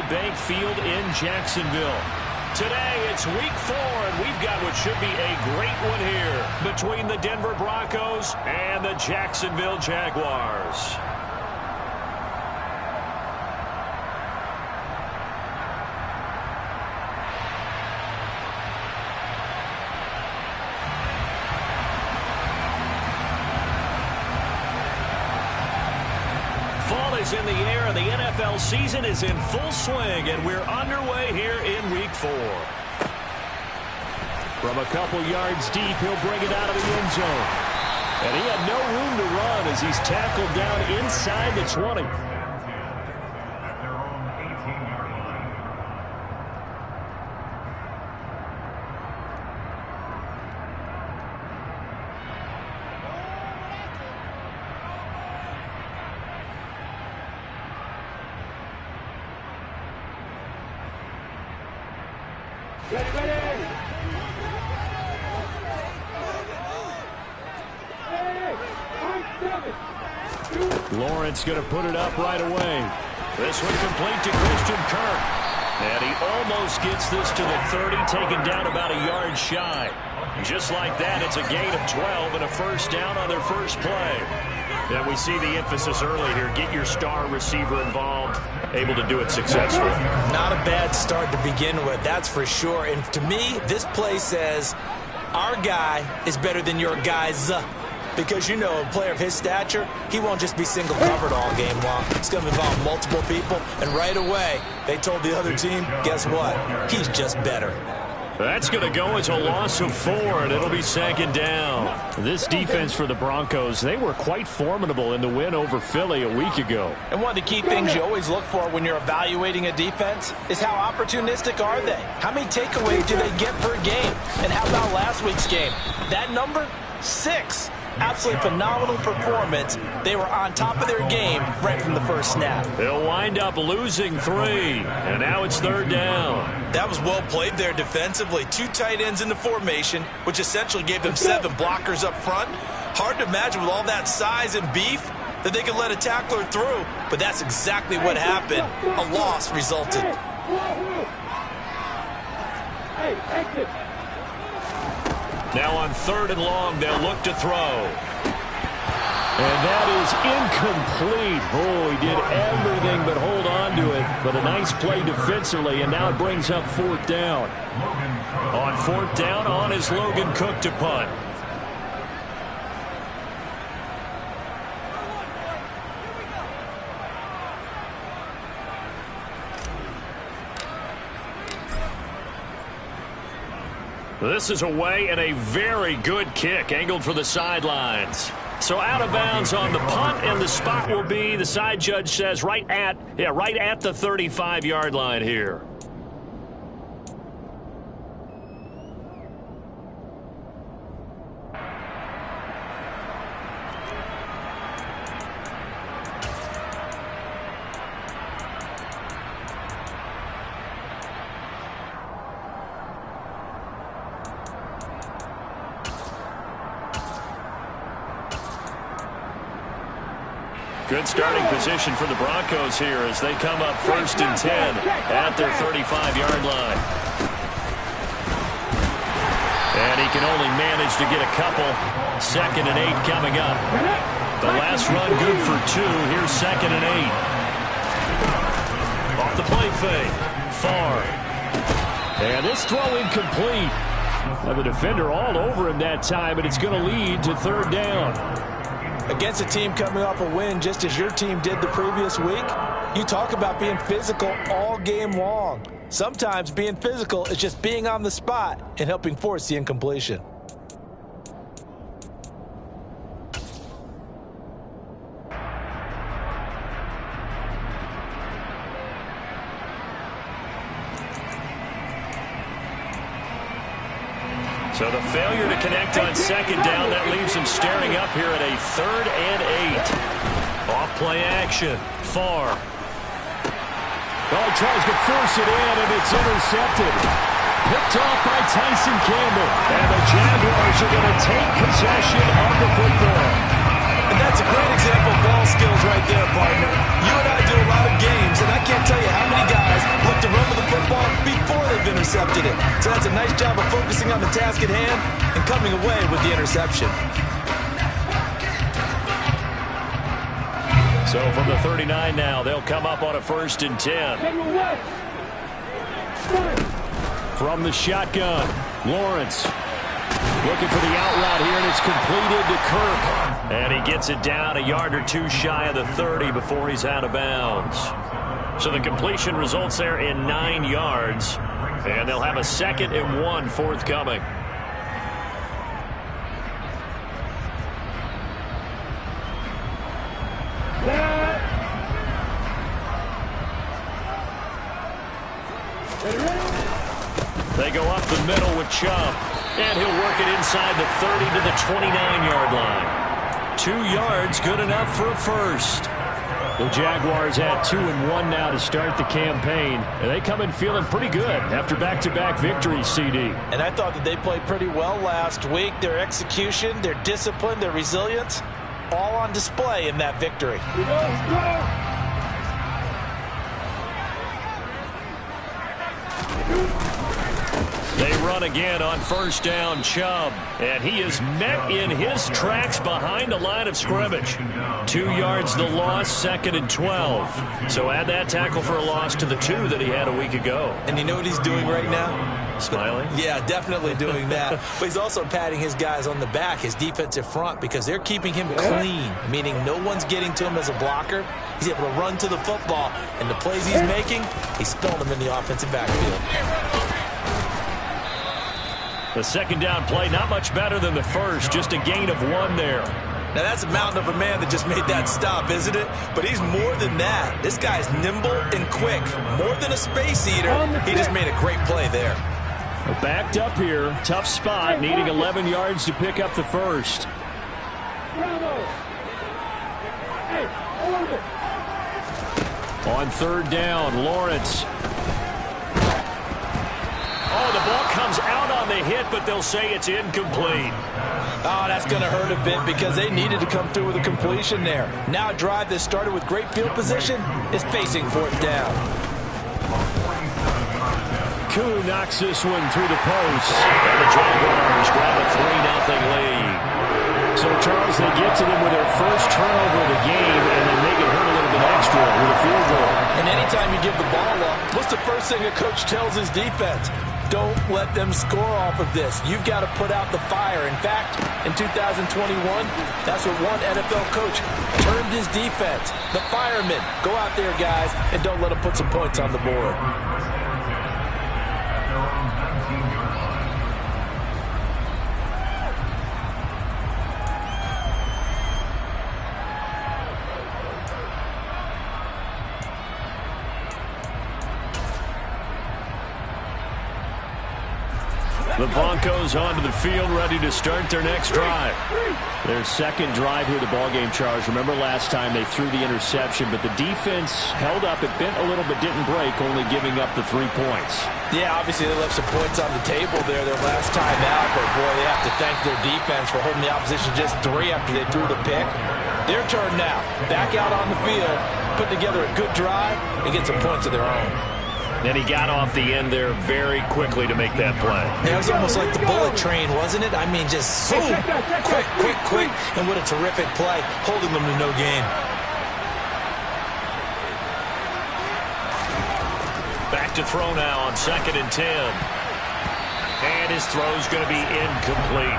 Bank Field in Jacksonville. Today, it's week 4, and we've got what should be a great one here between the Denver Broncos and the Jacksonville Jaguars. Fall is in the air, and the NFL season is in full swing, and we're underway here in week 4. From a couple yards deep, he'll bring it out of the end zone. And he had no room to run as he's tackled down inside the 20. Lawrence going to put it up right away. This one complete to Christian Kirk. And he almost gets this to the 30, taken down about a yard shy. Just like that, it's a gain of 12 and a first down on their first play. And we see the emphasis early here. Get your star receiver involved, able to do it successfully. Not a bad start to begin with, that's for sure. And to me, this play says our guy is better than your guys. Because, you know, a player of his stature, he won't just be single covered all game long. It's going to involve multiple people. And right away, they told the other team, guess what? He's just better. That's going to go as a loss of 4, and it'll be second down. This defense for the Broncos, they were quite formidable in the win over Philly a week ago. And one of the key things you always look for when you're evaluating a defense is how opportunistic are they? How many takeaways do they get per game? And how about last week's game? That number? 6. Absolutely phenomenal performance. They were on top of their game right from the first snap. They'll wind up losing 3, and now it's third down. That was well played there defensively. 2 tight ends in the formation, which essentially gave them 7 blockers up front. Hard to imagine with all that size and beef that they could let a tackler through, but that's exactly what happened. A loss resulted. Hey, exit. Now on 3rd and long, they'll look to throw. And that is incomplete. Oh, he did everything but hold on to it. But a nice play defensively, and now it brings up 4th down. On 4th down, on is Logan Cook to punt. This is away and a very good kick, angled for the sidelines. So out of bounds on the punt, and the spot will be, the side judge says, right at the 35-yard line here. Good starting position for the Broncos here as they come up 1st and 10 at their 35-yard line. And he can only manage to get a couple. 2nd and 8 coming up. The last run good for 2. Here's 2nd and 8. Off the play fake. Far. And this throw incomplete. Now the defender all over him that time, but it's going to lead to 3rd down. Against a team coming off a win just as your team did the previous week, you talk about being physical all game long. Sometimes being physical is just being on the spot and helping force the incompletion. So the failure to connect on 2nd down, that leaves him staring up here at a 3rd and 8. Off play action. Far. Oh, he tries to force it in, and it's intercepted. Picked off by Tyson Campbell. And the Jaguars are going to take possession of the football. And that's a great example of ball skills right there, partner. You and I do a lot of games, and I can't tell you how many guys intercepted it. So that's a nice job of focusing on the task at hand and coming away with the interception. So from the 39 now, they'll come up on a 1st and 10. From the shotgun, Lawrence looking for the out route here, and it's completed to Kirk. And he gets it down a yard or two shy of the 30 before he's out of bounds. So the completion results there in 9 yards, and they'll have a 2nd and 1 forthcoming. They go up the middle with Chubb, and he'll work it inside the 30 to the 29-yard line. 2 yards, good enough for a first. The Jaguars at 2-1 now to start the campaign, and they come in feeling pretty good after back-to-back victories, CD. And I thought that they played pretty well last week. Their execution, their discipline, their resilience, all on display in that victory. They run again on 1st down, Chubb, and he is met in his tracks behind the line of scrimmage. 2 yards the loss, 2nd and 12. So add that tackle for a loss to the 2 that he had a week ago. And you know what he's doing right now? Smiling? Yeah, definitely doing that. But he's also patting his guys on the back, his defensive front, because they're keeping him clean, meaning no one's getting to him as a blocker. He's able to run to the football, and the plays he's making, he's spilling them in the offensive backfield. The 2nd down play, not much better than the first, just a gain of 1 there. Now, that's a mountain of a man that just made that stop, isn't it? But he's more than that. This guy's nimble and quick. More than a space eater, he just made a great play there. Backed up here, tough spot, needing 11 yards to pick up the first. On 3rd down, Lawrence. Oh, the ball comes out on the hit, but they'll say it's incomplete. Oh, that's going to hurt a bit because they needed to come through with a completion there. Now a drive that started with great field position is facing 4th down. Koo knocks this one through the post, and the Jaguars grab a 3-0 lead. So, Charles, they get to them with their first turnover of the game, and then make it hurt a little bit extra with a field goal. And anytime you give the ball up, what's the first thing a coach tells his defense? Don't let them score off of this. You've got to put out the fire. In fact, in 2021, that's what one NFL coach termed his defense. The firemen. Go out there, guys, and don't let them put some points on the board. The Broncos onto the field, ready to start their next drive. Their 2nd drive here, the ballgame, Charles. Remember last time they threw the interception, but the defense held up. It bent a little but didn't break, only giving up the 3 points. Yeah, obviously they left some points on the table there their last time out, but boy, they have to thank their defense for holding the opposition just 3 after they threw the pick. Their turn now. Back out on the field, put together a good drive, and get some points of their own. And he got off the end there very quickly to make that play. It was almost like the bullet train, wasn't it? I mean, just boom, quick, and what a terrific play, holding them to no gain. Back to throw now on 2nd and 10. And his throw's going to be incomplete.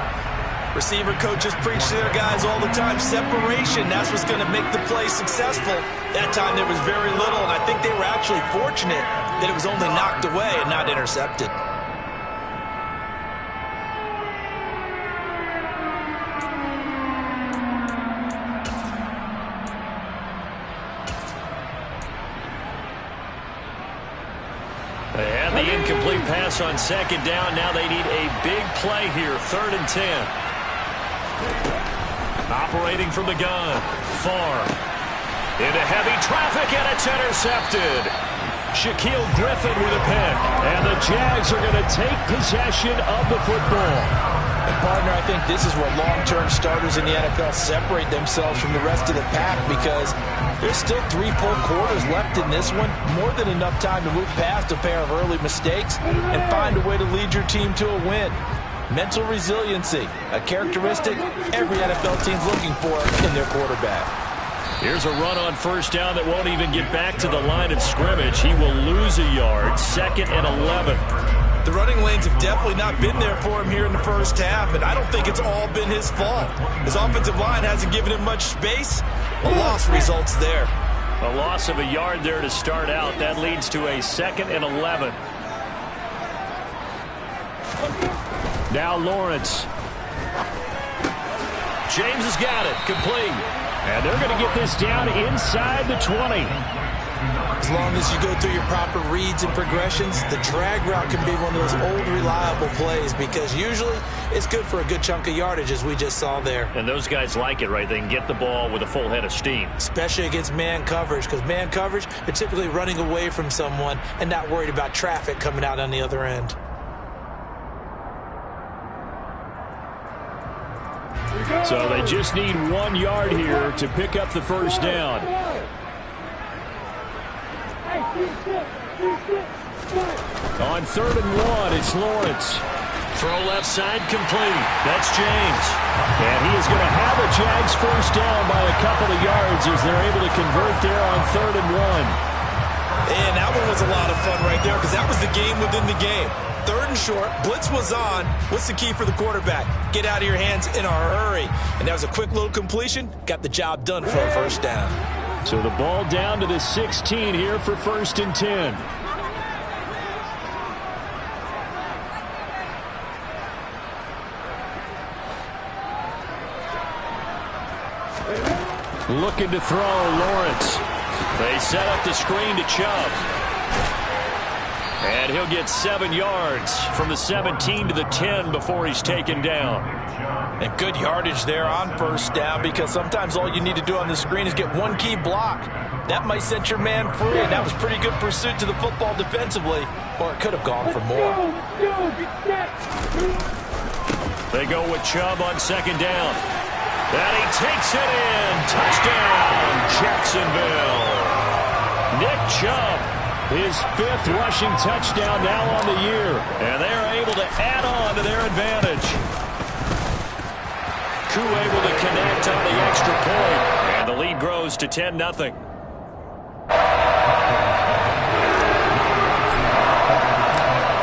Receiver coaches preach to their guys all the time. Separation, that's what's going to make the play successful. That time there was very little, and I think they were actually fortunate that it was only knocked away and not intercepted. And the incomplete pass on 2nd down. Now they need a big play here, 3rd and 10. Operating from the gun. Far. Into heavy traffic, and it's intercepted. Shaquille Griffin with a pick. And the Jags are going to take possession of the football. And partner, I think this is where long-term starters in the NFL separate themselves from the rest of the pack, because there's still 3 full quarters left in this one. More than enough time to move past a pair of early mistakes and find a way to lead your team to a win. Mental resiliency, a characteristic every NFL team's looking for in their quarterback. Here's a run on first down that won't even get back to the line of scrimmage. He will lose a yard, 2nd and 11. The running lanes have definitely not been there for him here in the first half, and I don't think it's all been his fault. His offensive line hasn't given him much space. A loss results there. A loss of a yard there to start out. That leads to a 2nd and 11. Now Lawrence. James has got it. Complete. And they're going to get this down inside the 20. As long as you go through your proper reads and progressions, the drag route can be one of those old reliable plays, because usually it's good for a good chunk of yardage, as we just saw there. And those guys like it, right? They can get the ball with a full head of steam. Especially against man coverage, because man coverage, they're typically running away from someone and not worried about traffic coming out on the other end. So they just need 1 yard here to pick up the first down. On 3rd and 1, it's Lawrence. Throw left side complete. That's James. And he is going to have a Jags first down by a couple of yards as they're able to convert there on 3rd and 1. And that one was a lot of fun right there, because that was the game within the game. 3rd and short, blitz was on. What's the key for the quarterback? Get out of your hands in a hurry. And that was a quick little completion. Got the job done for a first down. So the ball down to the 16 here for 1st and 10. Looking to throw, Lawrence. They set up the screen to Chubb. And he'll get 7 yards from the 17 to the 10 before he's taken down. And good yardage there on first down, because sometimes all you need to do on the screen is get 1 key block. That might set your man free, and that was pretty good pursuit to the football defensively, or it could have gone for more. They go with Chubb on 2nd down. And he takes it in. Touchdown, Jacksonville. Nick Chubb, his 5th rushing touchdown now on the year. And they are able to add on to their advantage. Koo able to connect on the extra point. And the lead grows to 10-0.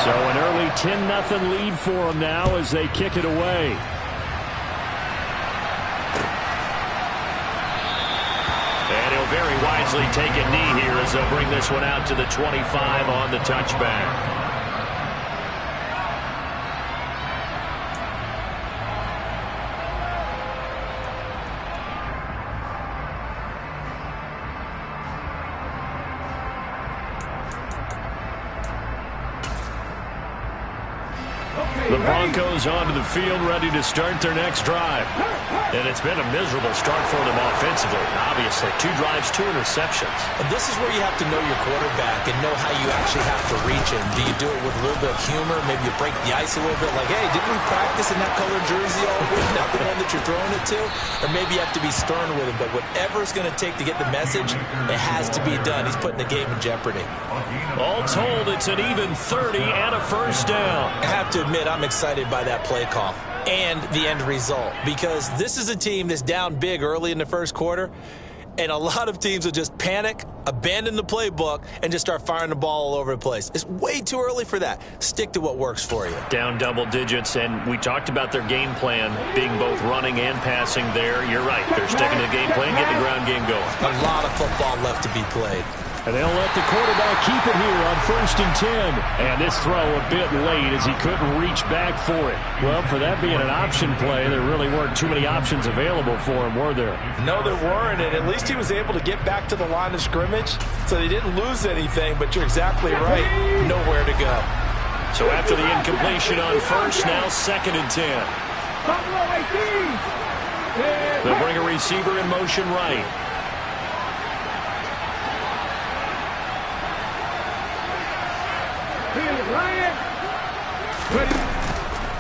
So an early 10-0 lead for them now as they kick it away. And he'll very wisely take a knee here as they'll bring this one out to the 25 on the touchback. The Broncos onto the field, ready to start their next drive. And it's been a miserable start for them offensively. Obviously, 2 drives, 2 interceptions. And this is where you have to know your quarterback and know how you actually have to reach him. Do you do it with a little bit of humor? Maybe you break the ice a little bit, like, hey, didn't we practice in that colored jersey all week? Not the one that you're throwing it to? Or maybe you have to be stern with him. But whatever it's going to take to get the message, it has to be done. He's putting the game in jeopardy. All told, it's an even 30 and a first down. I have to admit, I'm excited by that play call and the end result, because this is a team that's down big early in the first quarter, and a lot of teams will just panic, abandon the playbook, and just start firing the ball all over the place. It's way too early for that. Stick to what works for you. Down double digits, and we talked about their game plan being both running and passing there. You're right. They're sticking to the game plan, getting the ground game going. A lot of football left to be played. And they'll let the quarterback keep it here on 1st and 10. And this throw a bit late as he couldn't reach back for it. Well, for that being an option play, there really weren't too many options available for him, were there? No, there weren't, and at least he was able to get back to the line of scrimmage, so they didn't lose anything, but you're exactly right. Nowhere to go. So after the incompletion on first, now 2nd and 10. They'll bring a receiver in motion right. Ready.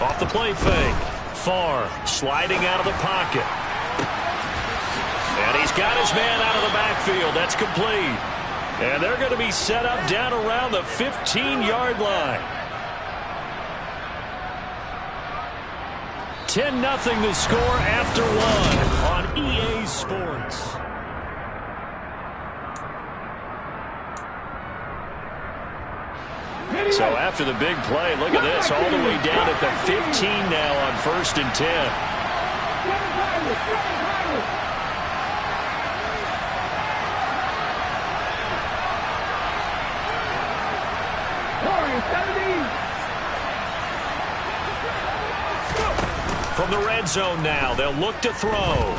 Off the play fake. far, sliding out of the pocket. And he's got his man out of the backfield. That's complete. And they're going to be set up down around the 15-yard line. 10-0 the score after one on EA Sports. So after the big play, look at this, all the way down at the 15 now on 1st and 10. From the red zone now, they'll look to throw.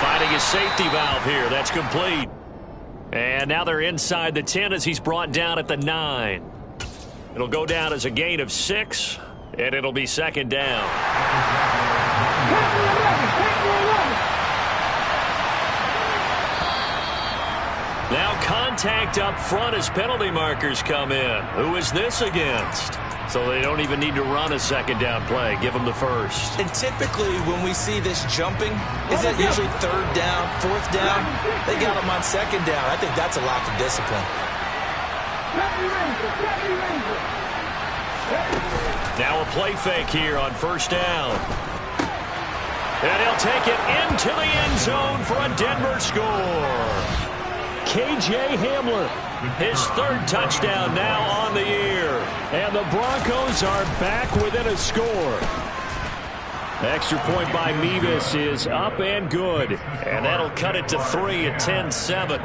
Finding his safety valve here, that's complete. And now they're inside the 10 as he's brought down at the 9. It'll go down as a gain of 6, and it'll be 2nd down. Now contact up front as penalty markers come in. Who is this against? So they don't even need to run a 2nd down play. Give them the 1st. And typically when we see this jumping, is it usually 3rd down, 4th down? They got them on 2nd down. I think that's a lack of discipline. Now a play fake here on 1st down. And he'll take it into the end zone for a Denver score. K.J. Hamler, his 3rd touchdown now on the year. And the Broncos are back within a score. Extra point by Mevis is up and good. And that'll cut it to 3 at 10-7.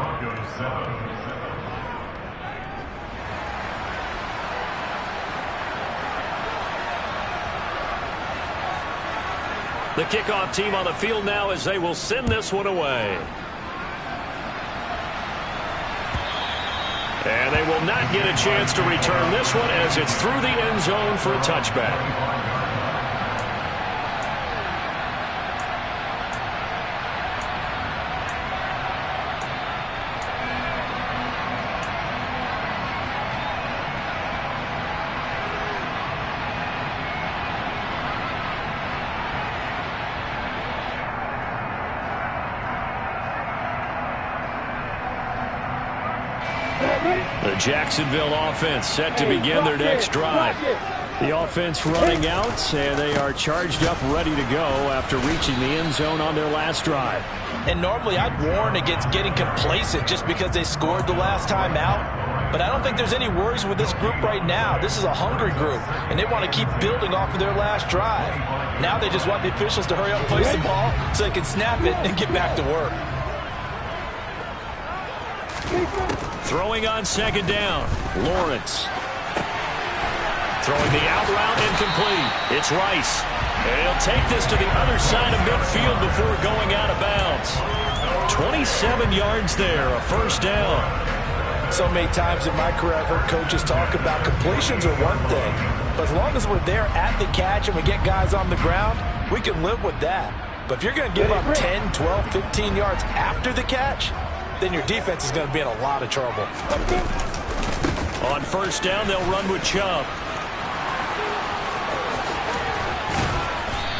The kickoff team on the field now as they will send this one away. And they will not get a chance to return this one as it's through the end zone for a touchback. The Jacksonville offense set to begin their next drive. The offense running out, and they are charged up, ready to go after reaching the end zone on their last drive. And normally I'd warn against getting complacent just because they scored the last time out. But I don't think there's any worries with this group right now. This is a hungry group, and they want to keep building off of their last drive. Now they just want the officials to hurry up and place the ball so they can snap it and get back to work. Throwing on 2nd down, Lawrence. Throwing the out route incomplete. It's Rice. And he'll take this to the other side of midfield before going out of bounds. 27 yards there, a 1st down. So many times in my career I've heard coaches talk about completions are one thing. But as long as we're there at the catch and we get guys on the ground, we can live with that. But if you're going to give up 10, 12, 15 yards after the catch, then your defense is going to be in a lot of trouble. On 1st down, they'll run with Chubb.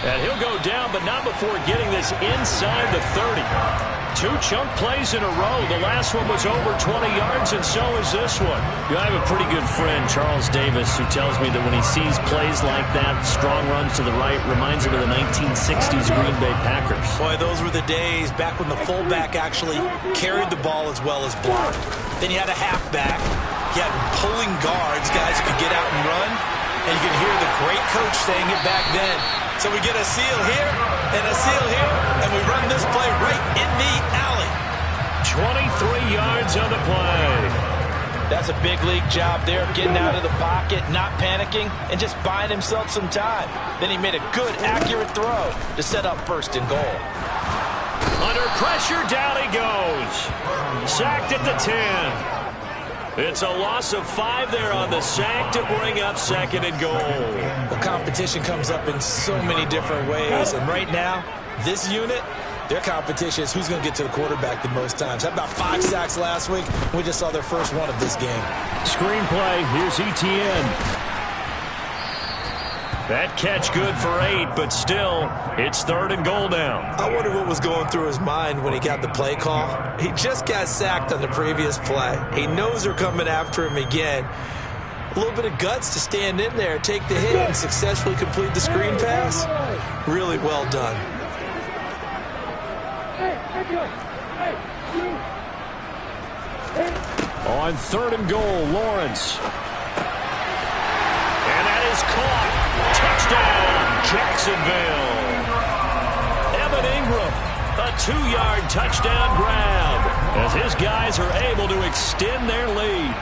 And he'll go down, but not before getting this inside the 30. 2 chunk plays in a row. The last one was over 20 yards, and so is this one. I have a pretty good friend, Charles Davis, who tells me that when he sees plays like that, strong runs to the right, reminds him of the 1960s Green Bay Packers. Boy, those were the days back when the fullback actually carried the ball as well as blocked. Then you had a halfback. You had pulling guards, guys who could get out and run, and you could hear the great coach saying it back then. So we get a seal here and a seal here, and we run this play right in the alley. 23 yards on the play. That's a big league job there, getting out of the pocket, not panicking, and just buying himself some time. Then he made a good, accurate throw to set up 1st and goal. Under pressure, down he goes. Sacked at the 10. It's a loss of 5 there on the sack to bring up 2nd and goal. The competition comes up in so many different ways, and right now, this unit, their competition is who's going to get to the quarterback the most times. Had about 5 sacks last week. We just saw their first one of this game. Screenplay, here's Etienne. That catch good for 8, but still, it's 3rd and goal down. I wonder what was going through his mind when he got the play call. He just got sacked on the previous play. He knows they're coming after him again. A little bit of guts to stand in there, take the hit, and successfully complete the screen pass. Really well done. On 3rd and goal, Lawrence. And that is caught. Touchdown, Jacksonville. Evan Ingram, a 2-yard touchdown grab as his guys are able to extend their lead.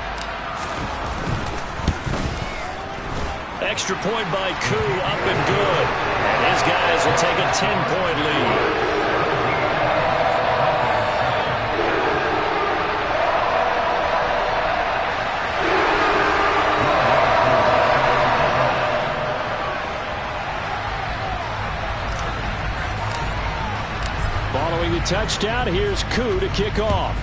Extra point by Koo, up and good. And his guys will take a 10-point lead. Following the touchdown, here's Koo to kick off.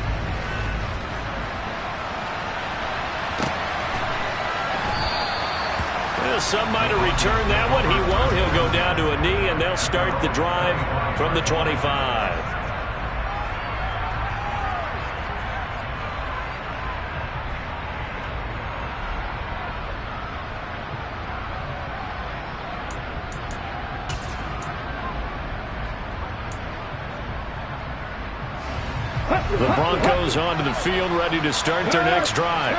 Well, some might have returned that one. He won't. He'll go down to a knee, and they'll start the drive from the 25. The Broncos onto the field, ready to start their next drive.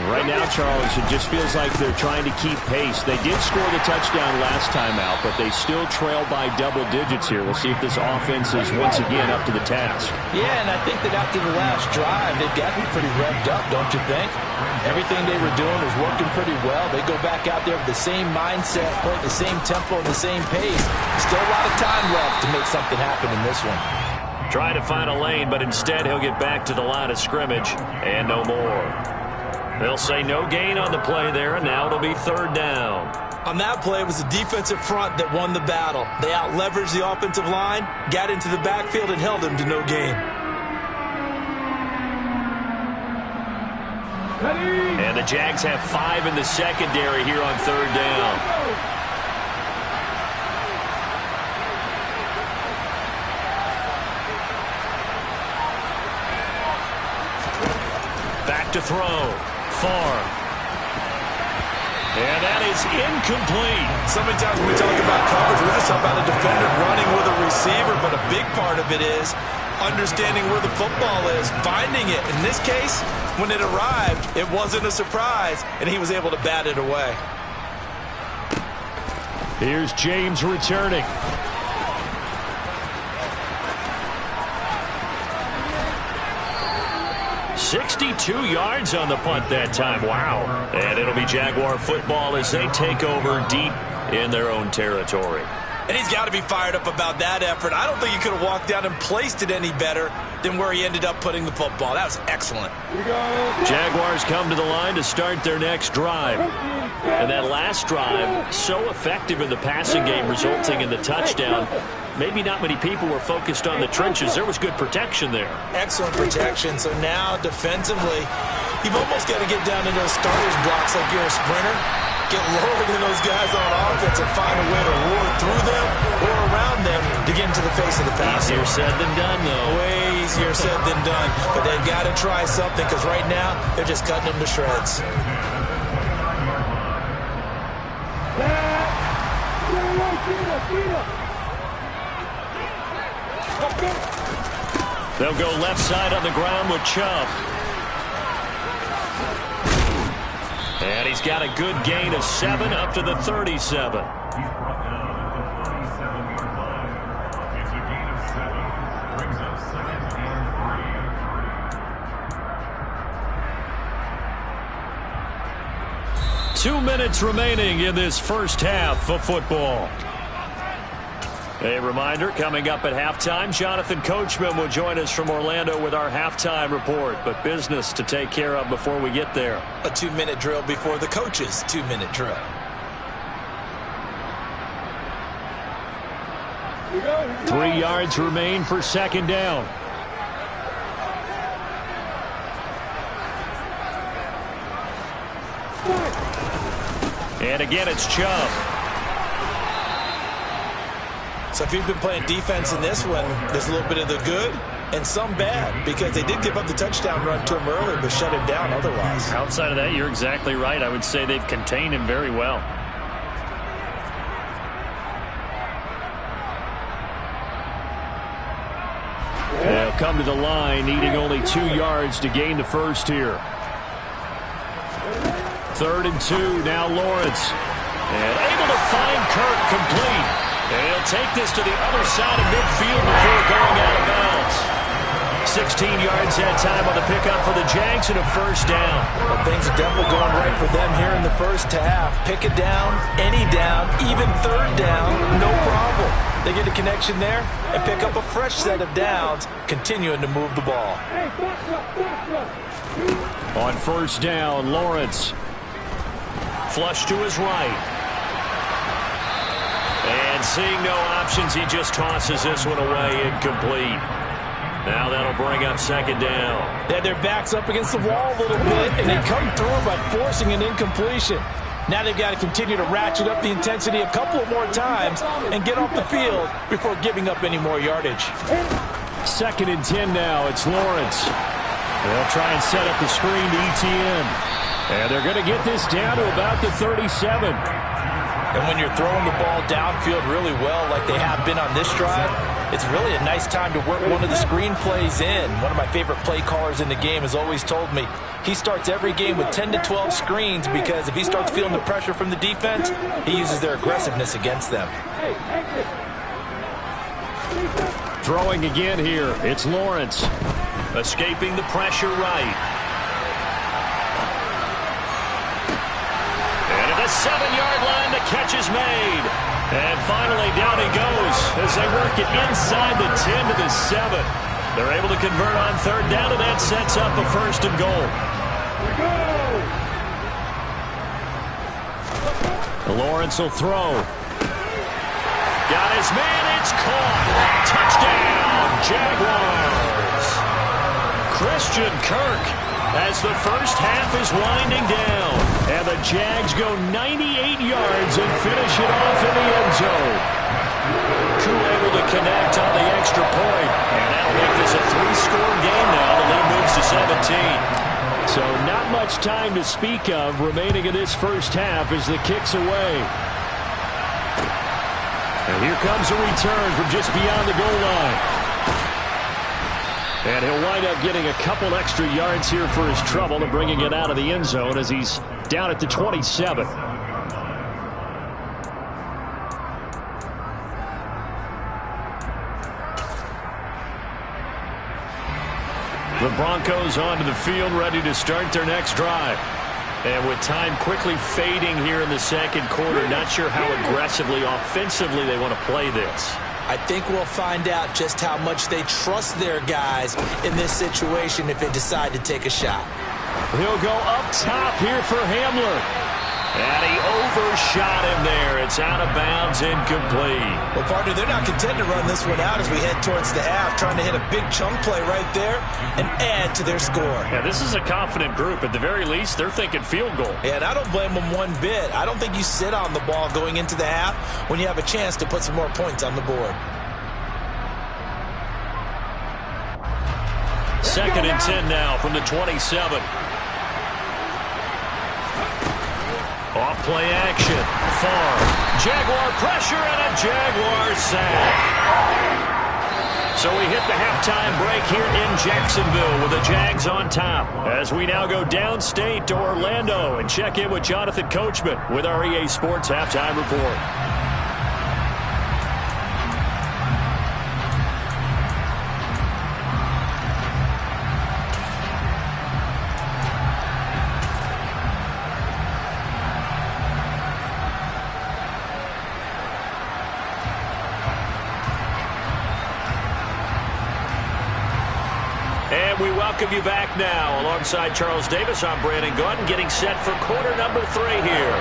Right now, Charles, it just feels like they're trying to keep pace. They did score the touchdown last time out, but they still trail by double digits here. We'll see if this offense is once again up to the task. Yeah, and I think that after the last drive, they've got to be pretty revved up, don't you think? Everything they were doing was working pretty well. They go back out there with the same mindset, play at the same tempo and the same pace. Still a lot of time left to make something happen in this one. Trying to find a lane, but instead he'll get back to the line of scrimmage and no more. They'll say no gain on the play there, and now it'll be 3rd down. On that play, it was the defensive front that won the battle. They out-leveraged the offensive line, got into the backfield, and held him to no gain. And the Jags have 5 in the secondary here on 3rd down. Back to throw. Far. And that is incomplete. So many times when we talk about coverage, we're just talking about a defender running with a receiver, but a big part of it is understanding where the football is, finding it. In this case, when it arrived, it wasn't a surprise, and he was able to bat it away. Here's James returning. "62 yards on the punt that time. Wow. And it'll be Jaguar football as they take over deep in their own territory. And he's got to be fired up about that effort. I don't think he could have walked down and placed it any better than where he ended up putting the football. That was excellent. Jaguars come to the line to start their next drive. And that last drive, so effective in the passing game, resulting in the touchdown. Maybe not many people were focused on the trenches. There was good protection there. Excellent protection. So now, defensively, you've almost got to get down to those starters blocks like you're a sprinter. Get lower than those guys on offense and find a way to roar through them or around them to get into the face of the passer. Easier said than done, though. Way easier said than done. But they've got to try something because right now they're just cutting them to shreds. They'll go left side on the ground with Chubb. And he's got a good gain of 7 up to the 37. Two minutes remaining in this first half of football. A reminder, coming up at halftime, Jonathan Coachman will join us from Orlando with our halftime report. But business to take care of before we get there. A 2-minute drill before the coach's 2-minute drill. Three yards remain for second down. And again, it's Chubb. So if you've been playing defense in this one, there's a little bit of the good and some bad, because they did give up the touchdown run to him early, but shut him down otherwise. Outside of that, you're exactly right. I would say they've contained him very well. They'll come to the line, needing only 2 yards to gain the first here. 3rd and 2, now Lawrence. And able to find Kirk complete. And he'll take this to the other side of midfield before going out of bounds. 16 yards that time on the pickup for the Jags and a first down. Well, things are definitely going right for them here in the first half. Pick it down, any down, even 3rd down, no problem. They get a connection there and pick up a fresh set of downs, continuing to move the ball. On first down, Lawrence. Flush to his right. And seeing no options, he just tosses this one away, incomplete. Now that'll bring up 2nd down. Yeah, their back's up against the wall a little bit, and they come through by forcing an incompletion. Now they've got to continue to ratchet up the intensity a couple of more times and get off the field before giving up any more yardage. 2nd and 10 now. It's Lawrence. They'll try and set up the screen to Etienne. And they're going to get this down to about the 37. And when you're throwing the ball downfield really well like they have been on this drive, it's really a nice time to work one of the screen plays in. One of my favorite play callers in the game has always told me he starts every game with 10 to 12 screens, because if he starts feeling the pressure from the defense, he uses their aggressiveness against them. Throwing again here, it's Lawrence. Escaping the pressure right. And at the 7-yard line, the catch is made. And finally, down he goes as they work it inside the 10 to the 7. They're able to convert on 3rd down, and that sets up a 1st and goal. Lawrence will throw. Got his man, it's caught. Touchdown, Jaguars. Christian Kirk as the first half is winding down. And the Jags go 98 yards and finish it off in the end zone. Koo able to connect on the extra point. And that'll make this a 3-score game now. The lead moves to 17. So not much time to speak of remaining in this first half as the kick's away. And here comes a return from just beyond the goal line. And he'll wind up getting a couple extra yards here for his trouble and bringing it out of the end zone as he's down at the 27. The Broncos onto the field, ready to start their next drive. And with time quickly fading here in the 2nd quarter, not sure how aggressively, offensively they want to play this. I think we'll find out just how much they trust their guys in this situation if they decide to take a shot. He'll go up top here for Hamler. And he overshot him there. It's out of bounds, incomplete. Well, partner, they're not content to run this one out as we head towards the half, trying to hit a big chunk play right there and add to their score. Yeah, this is a confident group. At the very least, they're thinking field goal. Yeah, and I don't blame them one bit. I don't think you sit on the ball going into the half when you have a chance to put some more points on the board. 2nd and 10 now from the 27. Off play action. Far. Jaguar pressure and a Jaguar sack. So we hit the halftime break here in Jacksonville with the Jags on top. As we now go downstate to Orlando and check in with Jonathan Coachman with our EA Sports Halftime Report. And we welcome you back now. Alongside Charles Davis, I'm Brandon Gunn, getting set for quarter number 3 here.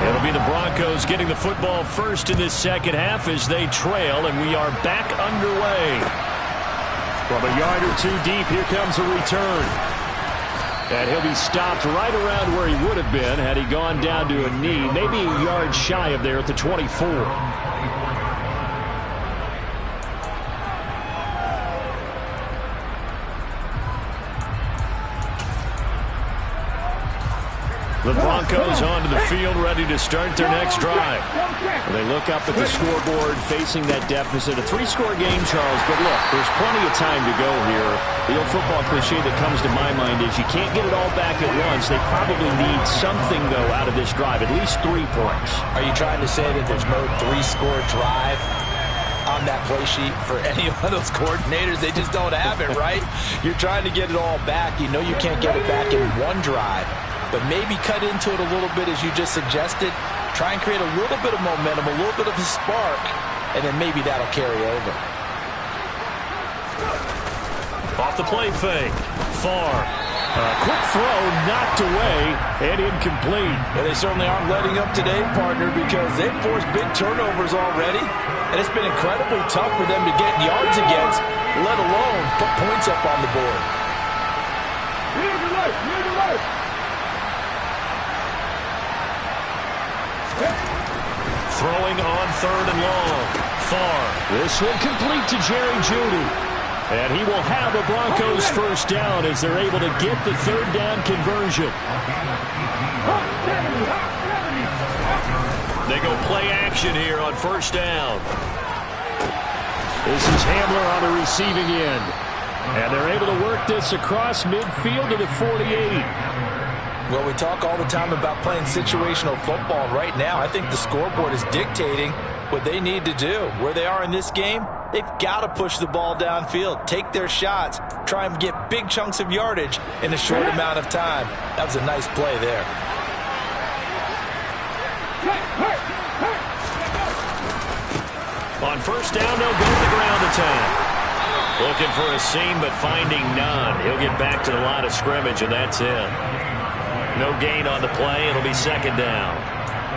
It'll be the Broncos getting the football first in this second half as they trail, and we are back underway. From a yard or two deep, here comes a return. And he'll be stopped right around where he would have been had he gone down to a knee, maybe a yard shy of there at the 24. The Broncos onto the field, ready to start their next drive. They look up at the scoreboard, facing that deficit. A 3-score game, Charles, but look, there's plenty of time to go here. The old football cliche that comes to my mind is you can't get it all back at once. They probably need something, though, out of this drive, at least 3 points. Are you trying to say that there's no 3-score drive on that play sheet for any one of those coordinators? They just don't have it, right? You're trying to get it all back. You know you can't get it back in one drive. But maybe cut into it a little bit as you just suggested. Try and create a little bit of momentum, a little bit of a spark, and then maybe that'll carry over. Off the play fake. Far. Quick throw knocked away and incomplete. Well, they certainly aren't letting up today, partner, because they've forced big turnovers already. And it's been incredibly tough for them to get yards against, let alone put points up on the board. Throwing on 3rd and long. Far. This one complete to Jerry Jeudy. And he will have a Broncos first down as they're able to get the 3rd down conversion. They go play action here on 1st down. This is Hamler on the receiving end. And they're able to work this across midfield to the 48. Well, we talk all the time about playing situational football. Right now, I think the scoreboard is dictating what they need to do. Where they are in this game, they've got to push the ball downfield, take their shots, try and get big chunks of yardage in a short amount of time. That was a nice play there. On 1st down, they'll go to the ground attack. Looking for a seam, but finding none. He'll get back to the line of scrimmage, and that's it. No gain on the play. It'll be 2nd down.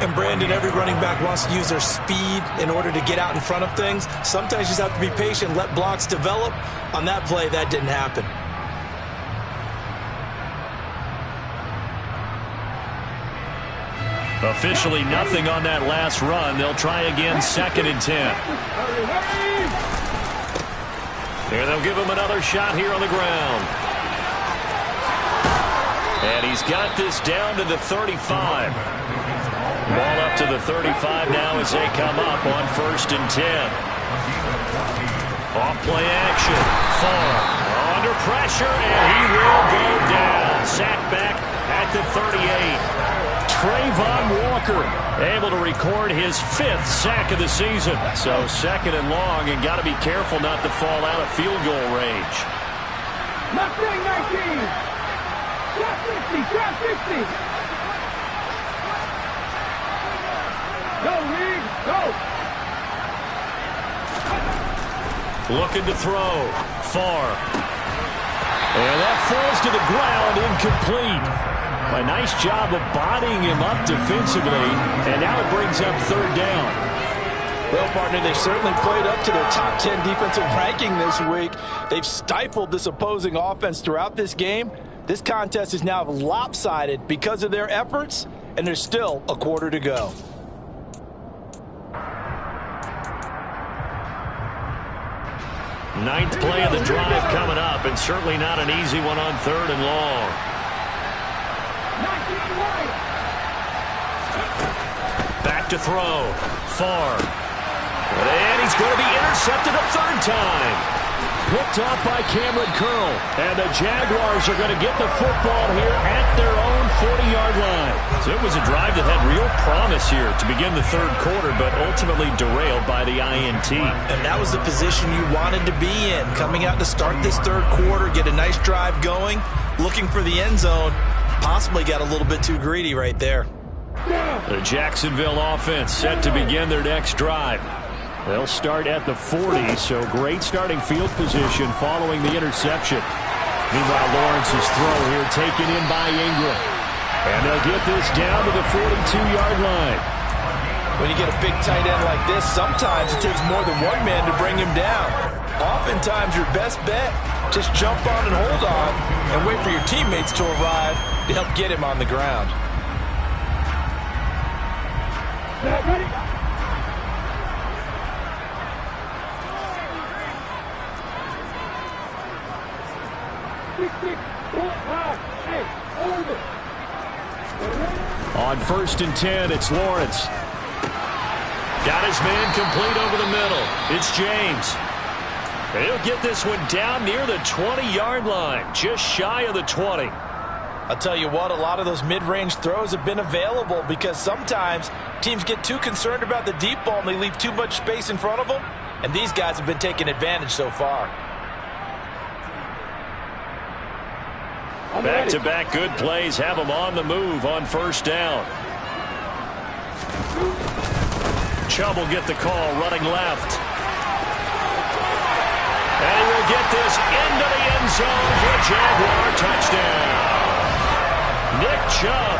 And, Brandon, every running back wants to use their speed in order to get out in front of things. Sometimes you just have to be patient, let blocks develop. On that play, that didn't happen. Officially nothing on that last run. They'll try again, 2nd and 10. And they'll give him another shot here on the ground. And he's got this down to the 35. Ball up to the 35 now as they come up on 1st and 10. Off play action. Far. Under pressure, and he will go down. Sacked back at the 38. Trayvon Walker able to record his 5th sack of the season. So 2nd and long, and got to be careful not to fall out of field goal range. Not 19. Shot 50. Shot 50. Go, Reed. Go. Looking to throw. Far. And that falls to the ground, incomplete. A nice job of bodying him up defensively, and now it brings up 3rd down. Well, partner, they certainly played up to their top 10 defensive ranking this week. They've stifled this opposing offense throughout this game. This contest is now lopsided because of their efforts, and there's still a quarter to go. Ninth play of the drive coming up, and certainly not an easy one on 3rd and long. Back to throw. Far. And he's going to be intercepted a 3rd time. Picked off by Cameron Curl. And the Jaguars are going to get the football here at their own 40-yard line. So it was a drive that had real promise here to begin the 3rd quarter, but ultimately derailed by the INT. And that was the position you wanted to be in. Coming out to start this 3rd quarter, get a nice drive going, looking for the end zone. Possibly got a little bit too greedy right there. The Jacksonville offense set to begin their next drive. They'll start at the 40, so great starting field position following the interception. Meanwhile, Lawrence's throw here taken in by Ingram. And they'll get this down to the 42-yard line. When you get a big tight end like this, sometimes it takes more than one man to bring him down. Oftentimes, your best bet, just jump on and hold on and wait for your teammates to arrive to help get him on the ground. Ready? On 1st and 10, it's Lawrence. Got his man complete over the middle. It's James. And he'll get this one down near the 20-yard line, just shy of the 20. I'll tell you what, a lot of those mid-range throws have been available because sometimes teams get too concerned about the deep ball and they leave too much space in front of them, and these guys have been taking advantage so far. Back-to-back good plays have them on the move on 1st down. Chubb will get the call running left. And he will get this into the end zone for a Jaguar touchdown. Nick Chubb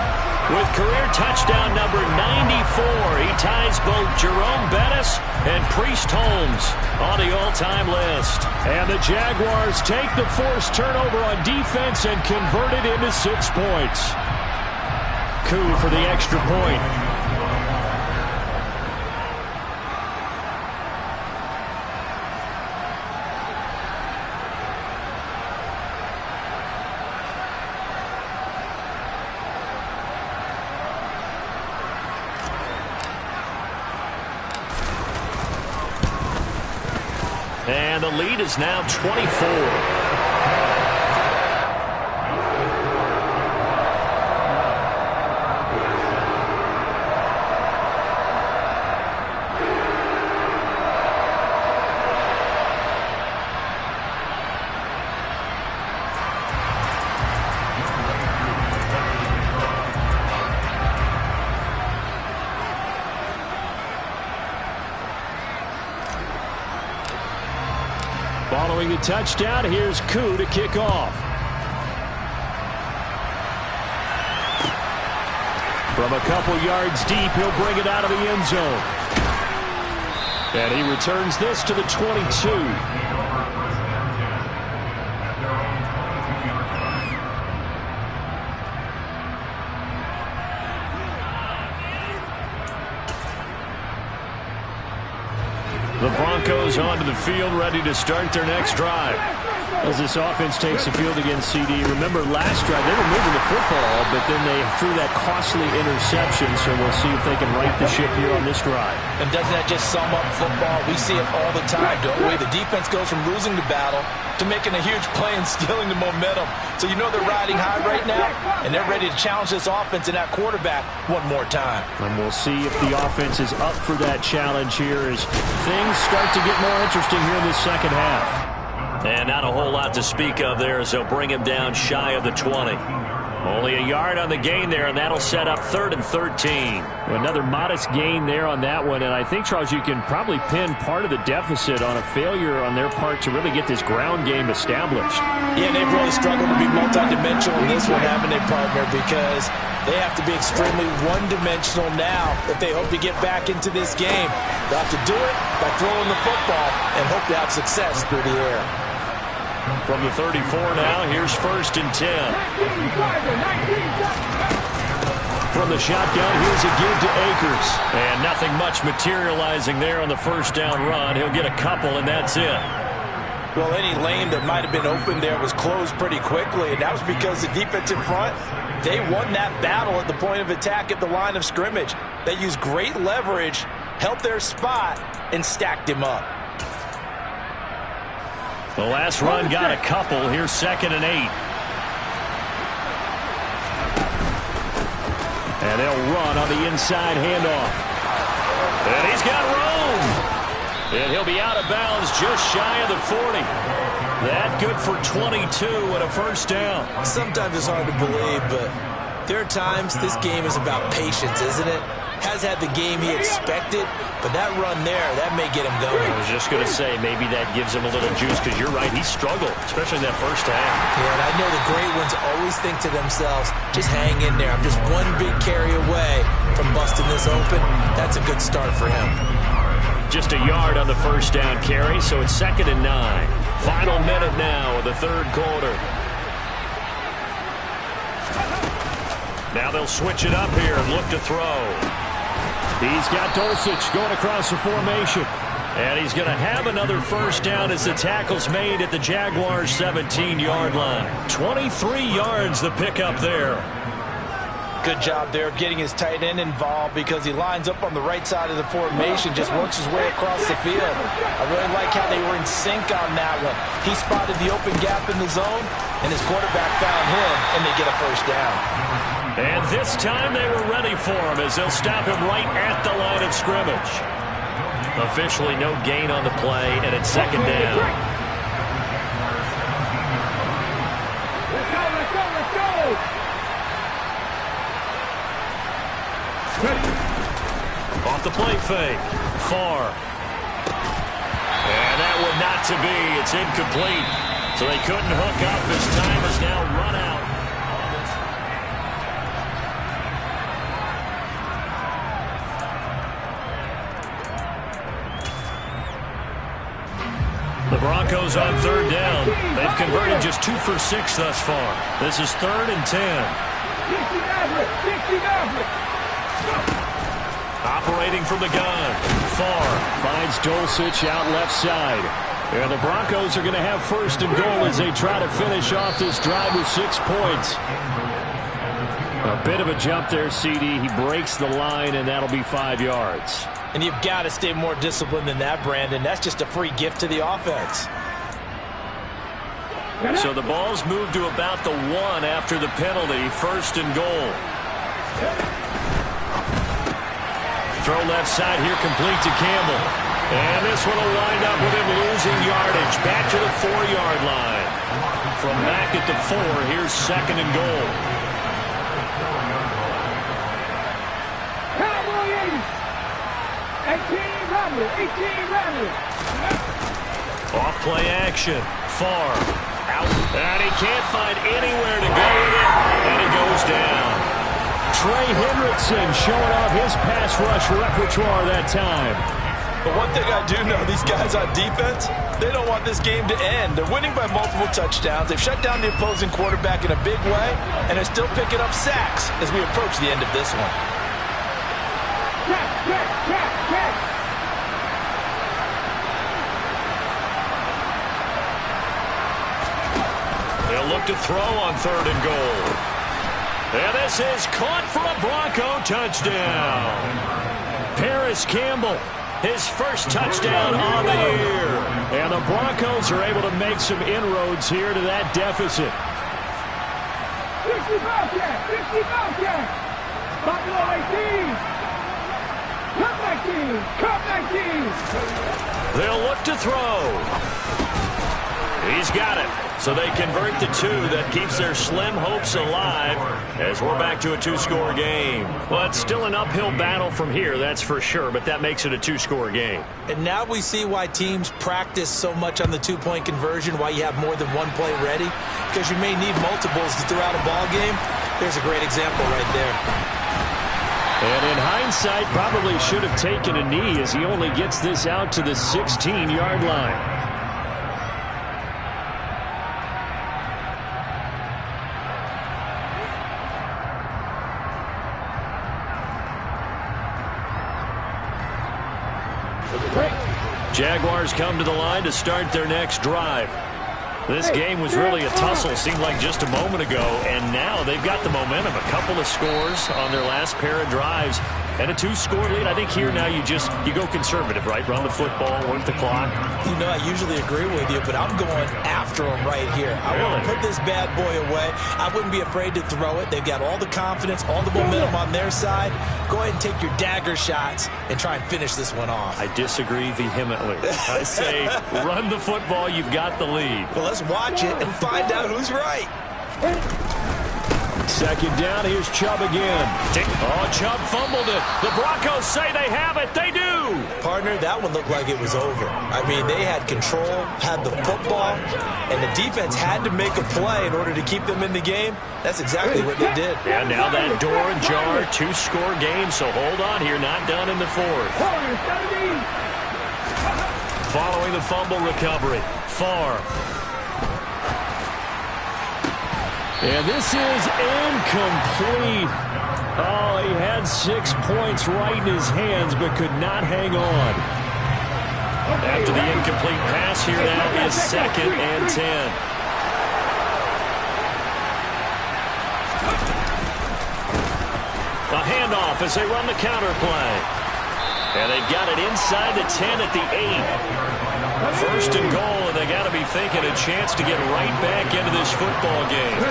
with career touchdown number 94. He ties both Jerome Bettis and Priest Holmes on the all-time list. And the Jaguars take the forced turnover on defense and convert it into 6 points. Coup for the extra point. And the lead is now 24. Following the touchdown, here's Koo to kick off. From a couple yards deep, he'll bring it out of the end zone. And he returns this to the 22. The Broncos onto the field, ready to start their next drive. As this offense takes the field against CD, remember last drive they were moving the football, but then they threw that costly interception, so we'll see if they can right the ship here on this drive. And doesn't that just sum up football? We see it all the time, don't we? The defense goes from losing the battle to making a huge play and stealing the momentum. So you know they're riding high right now, and they're ready to challenge this offense and that quarterback one more time. And we'll see if the offense is up for that challenge here as things start to get more interesting here in the second half. And not a whole lot to speak of there as they'll bring him down shy of the 20. Only a yard on the gain there, and that'll set up 3rd and 13. Another modest gain there on that one, and I think, Charles, you can probably pin part of the deficit on a failure on their part to really get this ground game established. Yeah, they've really struggled to be multidimensional in this one, haven't they, partner? Because they have to be extremely one-dimensional now if they hope to get back into this game. They'll have to do it by throwing the football and hope to have success through the air. From the 34 now, here's 1st and 10. From the shotgun, here's a give to Akers. And nothing much materializing there on the 1st down run. He'll get a couple, and that's it. Well, any lane that might have been open there was closed pretty quickly, and that was because the defensive front, they won that battle at the point of attack at the line of scrimmage. They used great leverage, held their spot, and stacked him up. The last run got a couple. Here's 2nd and 8. And they'll run on the inside handoff. And he's got room. And he'll be out of bounds just shy of the 40. That good for 22 and a 1st down. Sometimes it's hard to believe, but there are times this game is about patience, isn't it? has had the game he expected, but that run there, that may get him going. I was just going to say, maybe that gives him a little juice, because you're right, he struggled, especially in that first half. Yeah, and I know the great ones always think to themselves, just hang in there. I'm just one big carry away from busting this open. That's a good start for him. Just a yard on the first down carry, so it's 2nd and 9. Final minute now of the third quarter. Now they'll switch it up here and look to throw. He's got Dulcich going across the formation. And he's going to have another first down as the tackle's made at the Jaguars' 17-yard line. 23 yards the pickup there. Good job there of getting his tight end involved, because he lines up on the right side of the formation, just works his way across the field. I really like how they were in sync on that one. He spotted the open gap in the zone, and his quarterback found him, and they get a first down. And this time they were ready for him, as they'll stop him right at the line of scrimmage. Officially no gain on the play, and it's 2nd down. Let's go. Off the play fake. Far. And that one not to be. It's incomplete. So they couldn't hook up. His time is now run out. The Broncos on 3rd down. They've converted just 2 for 6 thus far. This is 3rd and 10. Operating from the gun. Far finds Dulcich out left side. And the Broncos are going to have 1st and goal as they try to finish off this drive with 6 points. A bit of a jump there, CD. He breaks the line, and that'll be 5 yards. And you've got to stay more disciplined than that, Brandon. That's just a free gift to the offense. So the ball's moved to about the 1 after the penalty. 1st and goal. Throw left side here, complete to Campbell. And this one will wind up with him losing yardage. Back to the 4-yard line. From back at the 4, here's 2nd and goal. Cowboys! 18 Rattler. Off play action. Far. Out. And he can't find anywhere to go with it. And he goes down. Trey Hendrickson showing off his pass rush repertoire that time. But one thing I do know, these guys on defense, they don't want this game to end. They're winning by multiple touchdowns. They've shut down the opposing quarterback in a big way, and they're still picking up sacks as we approach the end of this one. They'll look to throw on 3rd and goal. And this is caught for a Bronco touchdown. Paris Campbell, his first touchdown on the year. And the Broncos are able to make some inroads here to that deficit. 50 Bobcat. Buffalo 18. Come 19. They'll look to throw. He's got it. So they convert the 2. That keeps their slim hopes alive as we're back to a 2-score game. Well, it's still an uphill battle from here, that's for sure, but that makes it a 2-score game. And now we see why teams practice so much on the 2-point conversion, why you have more than one play ready, because you may need multiples throughout a ball game. There's a great example right there. And in hindsight, probably should have taken a knee as he only gets this out to the 16-yard line. Jaguars come to the line to start their next drive. This game was really a tussle, seemed like just a moment ago, and now they've got the momentum. A couple of scores on their last pair of drives and a 2-score lead. I think here now you go conservative, right? Run the football, work the clock. You know, I usually agree with you, but I'm going after them right here. I want to put this bad boy away. I wouldn't be afraid to throw it. They've got all the confidence, all the momentum on their side. Go ahead and take your dagger shots and try and finish this one off. I disagree vehemently. I say run the football. You've got the lead. Well, let's watch it and find out who's right. second down. Here's Chubb again. Oh, Chubb fumbled it. The Broncos say they have it. They do. Partner, that one looked like it was over. I mean, they had control, had the football, and the defense had to make a play in order to keep them in the game. That's exactly what they did. And now that door ajar, 2-score game, so hold on here. Not done in the fourth. Following the fumble recovery, Farr. And this is incomplete. Oh, he had 6 points right in his hands, but could not hang on. After the incomplete pass, here now is 2nd and 10. A handoff as they run the counter play. And they've got it inside the 10 at the 8. 1st and goal, and they got to be thinking a chance to get right back into this football game.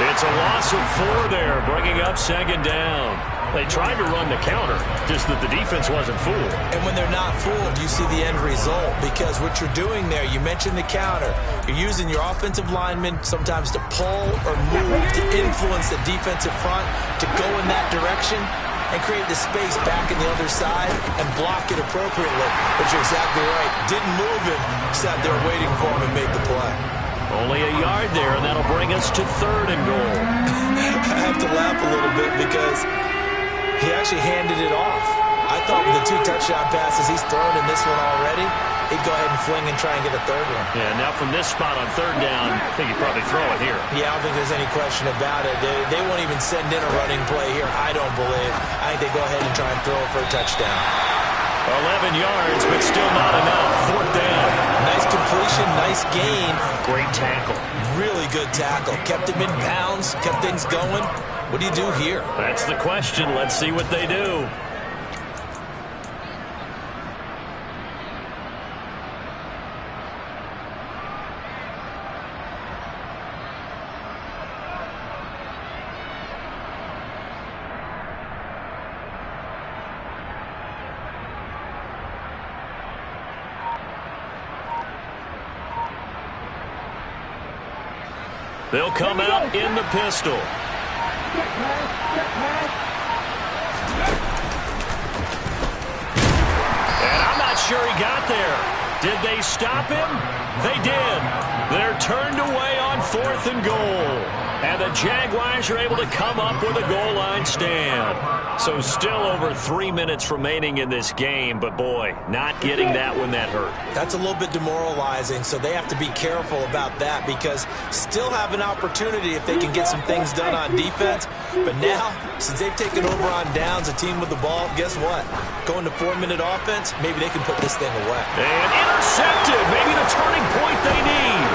It's a loss of 4 there, bringing up 2nd down. They tried to run the counter, just that the defense wasn't fooled. And when they're not fooled, you see the end result, because what you're doing there, you mentioned the counter. You're using your offensive linemen sometimes to pull or move to influence the defensive front to go in that direction and create the space back in the other side and block it appropriately. But you're exactly right. Didn't move him, sat there waiting for him and made the play. Only a yard there, and that'll bring us to 3rd and goal. I have to laugh a little bit because he actually handed it off. I thought with the 2 touchdown passes he's thrown in this one already, he'd go ahead and fling and try and get a 3rd one. Yeah, now from this spot on 3rd down, I think he'd probably throw it here. Yeah, I don't think there's any question about it. They won't even send in a running play here, I don't believe. I think they go ahead and try and throw it for a touchdown. 11 yards, but still not enough. 4th down. Nice completion, nice gain. Great tackle. Really good tackle. Kept him in bounds, kept things going. What do you do here? That's the question. Let's see what they do. They'll come out in the pistol. And I'm not sure he got there. Did they stop him? They did. They're turned away on 4th and goal. And the Jaguars are able to come up with a goal line stand. So still over 3 minutes remaining in this game, but boy, not getting that one that hurt. That's a little bit demoralizing, so they have to be careful about that because still have an opportunity if they can get some things done on defense. But now, since they've taken over on downs, a team with the ball, guess what? Going to 4-minute offense, maybe they can put this thing away. And intercepted, maybe the turning point they need.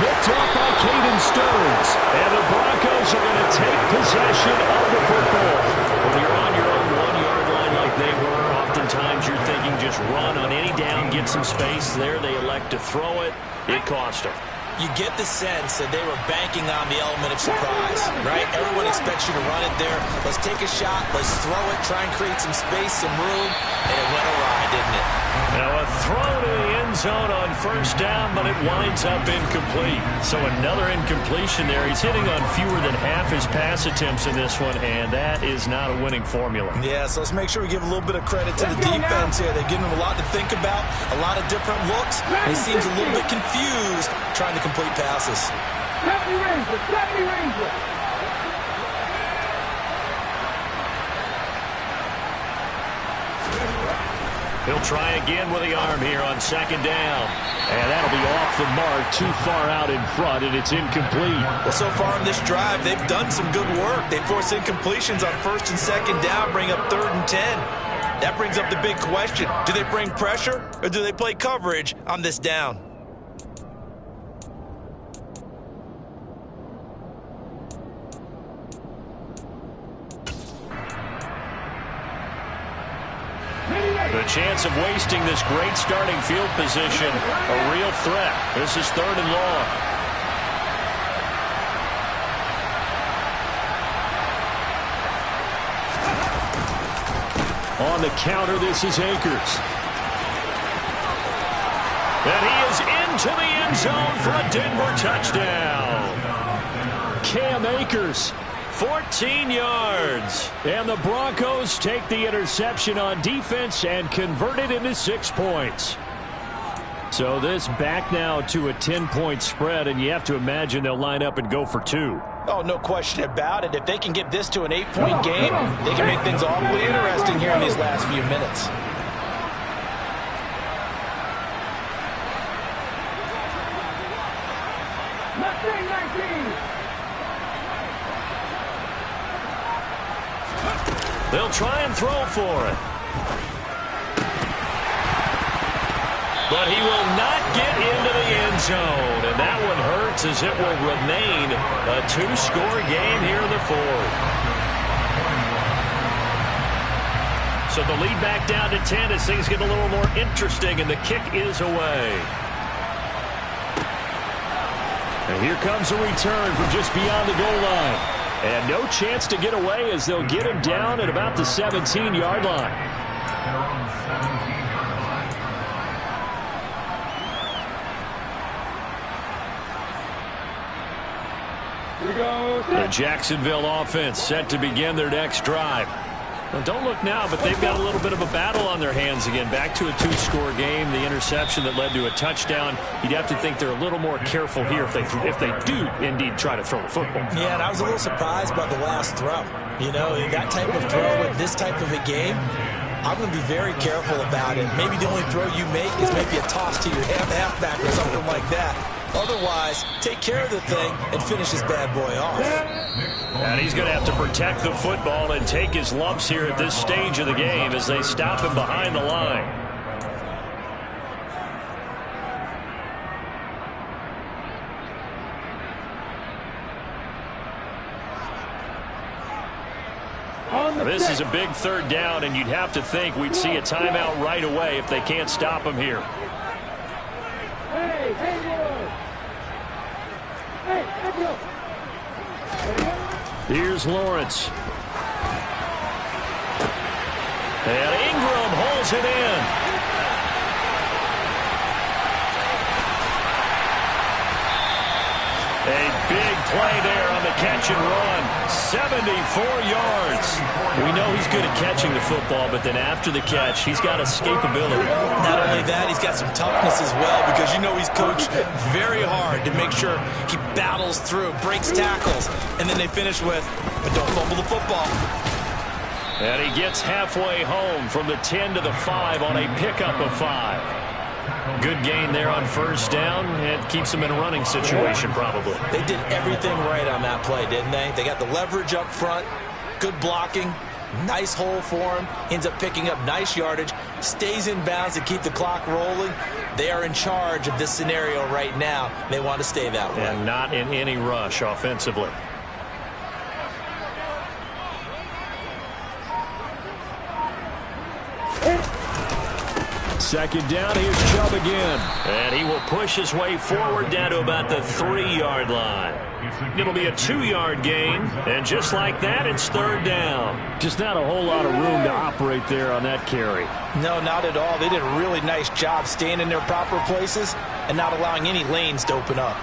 Picked off by Caden Stearns. And the Broncos are going to take possession of the football. When you're on your own 1-yard line like they were, oftentimes you're thinking just run on any down, get some space. There they elect to throw it. It cost them. You get the sense that they were banking on the element of surprise, right? Everyone expects you to run it there. Let's take a shot. Let's throw it. Try and create some space, some room. And it went awry, didn't it? Now a throw to the end zone on 1st down, but it winds up incomplete. So another incompletion there. He's hitting on fewer than half his pass attempts in this one, and that is not a winning formula. Yeah, so let's make sure we give a little bit of credit to the defense here. They're giving him a lot to think about, a lot of different looks. And he seems a little bit confused trying to complete passes. 70 Rangers, 70 Rangers. He'll try again with the arm here on 2nd down. And that'll be off the mark, too far out in front, and it's incomplete. Well, so far in this drive, they've done some good work. They force incompletions on 1st and 2nd down, bring up 3rd and 10. That brings up the big question. Do they bring pressure, or do they play coverage on this down? The chance of wasting this great starting field position, a real threat. This is 3rd and long. On the counter, this is Akers. And he is into the end zone for a Denver touchdown. Cam Akers, 14 yards. And the Broncos take the interception on defense and convert it into 6 points. So this back now to a 10-point spread, and you have to imagine they'll line up and go for 2. Oh, no question about it. If they can get this to an 8-point game, they can make things awfully interesting here in these last few minutes. They'll try and throw for it. But he will not get into the end zone. And that one hurts as it will remain a 2-score game here in the fourth. So the lead back down to 10 as things get a little more interesting, and the kick is away. And here comes a return from just beyond the goal line. And no chance to get away as they'll get him down at about the 17-yard line. The Jacksonville offense set to begin their next drive. Well, don't look now, but they've got a little bit of a battle on their hands again. Back to a 2-score game. The interception that led to a touchdown. You'd have to think they're a little more careful here if they do indeed try to throw the football. Yeah, and I was a little surprised by the last throw. You know, that type of throw in this type of a game, I'm going to be very careful about it. Maybe the only throw you make is maybe a toss to your halfback or something like that. Otherwise, take care of the thing and finish this bad boy off. And he's going to have to protect the football and take his lumps here at this stage of the game as they stop him behind the line. This is a big third down, and you'd have to think we'd see a timeout right away if they can't stop him here. Here's Lawrence. And Ingram holds it in. A big play there on the catch and run. 74 yards. We know he's good at catching the football, but then after the catch, he's got escapability. Not only that, he's got some toughness as well, because you know he's coached very hard to make sure he battles through, breaks tackles, and then they finish with, but don't fumble the football. And he gets halfway home from the 10 to the 5 on a pickup of 5. Good gain there on first down. It keeps them in a running situation, probably. They did everything right on that play, didn't they? They got the leverage up front, good blocking, nice hole for him, ends up picking up nice yardage, stays in bounds to keep the clock rolling. They are in charge of this scenario right now. They want to stay that way. And not in any rush offensively. Second down, here's Chubb again. And he will push his way forward down to about the 3-yard line. It'll be a 2-yard gain, and just like that, it's third down. Just not a whole lot of room to operate there on that carry. No, not at all. They did a really nice job staying in their proper places and not allowing any lanes to open up.